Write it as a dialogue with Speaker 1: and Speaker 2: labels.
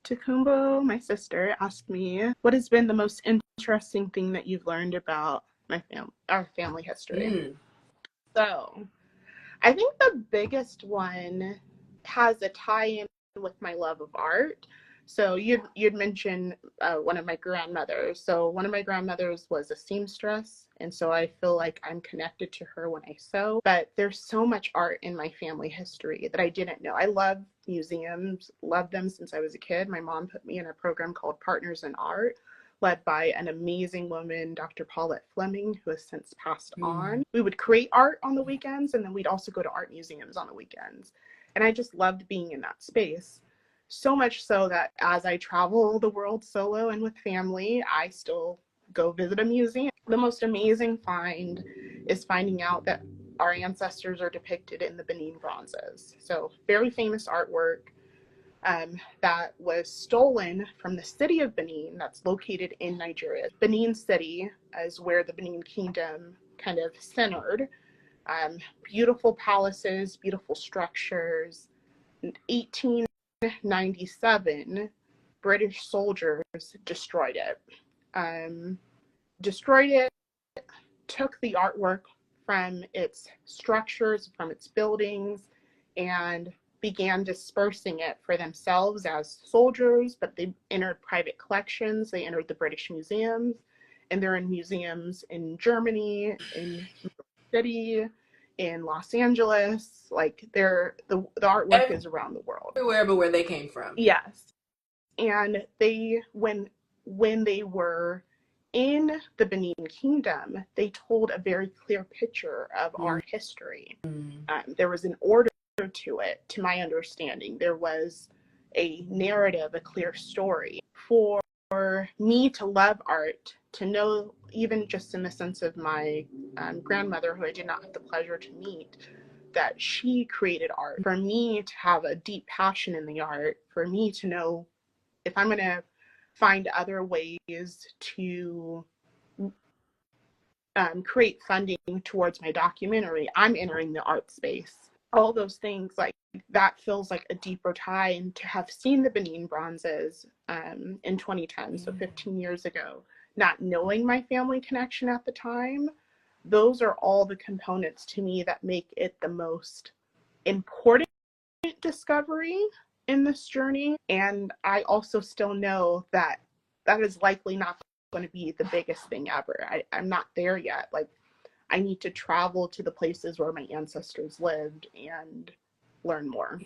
Speaker 1: Takumbo, my sister, asked me, what has been the most interesting thing that you've learned about our family history? So, I think the biggest one has a tie-in with my love of art. So you'd mentioned one of my grandmothers. So one of my grandmothers was a seamstress, and so I feel like I'm connected to her when I sew. But there's so much art in my family history that I didn't know. I love museums, loved them since I was a kid. My mom put me in a program called Partners in Art, led by an amazing woman, Dr. Paulette Fleming, who has since passed on. We would create art on the weekends, and then we'd also go to art museums on the weekends. And I just loved being in that space. So much so that as I travel the world solo and with family, I still go visit a museum. The most amazing find is finding out that our ancestors are depicted in the Benin bronzes. So very famous artwork that was stolen from the city of Benin that's located in Nigeria. Benin City is where the Benin Kingdom kind of centered. Beautiful palaces, beautiful structures. In 1897, British soldiers destroyed it. Destroyed it, took the artwork from its structures, from its buildings, and began dispersing it for themselves as soldiers, but they entered private collections, they entered the British museums, and they're in museums in Germany, in New York City, in Los Angeles. Like the artwork is around the world.
Speaker 2: Everywhere but where they came from.
Speaker 1: Yes. And they when they were in the Benin Kingdom, they told a very clear picture of our history. There was an order to it, to my understanding. There was a narrative, a clear story. For me to love art, to know, even just in the sense of my grandmother, who I did not have the pleasure to meet, that she created art. For me to have a deep passion in the art, for me to know if I'm going to find other ways to create funding towards my documentary, I'm entering the art space. All those things, like that feels like a deeper tie. And to have seen the Benin bronzes in 2010, so 15 years ago, not knowing my family connection at the time, those are all the components to me that make it the most important discovery in this journey. And I also still know that that is likely not going to be the biggest thing ever. I'm not there yet. Like, I need to travel to the places where my ancestors lived and learn more.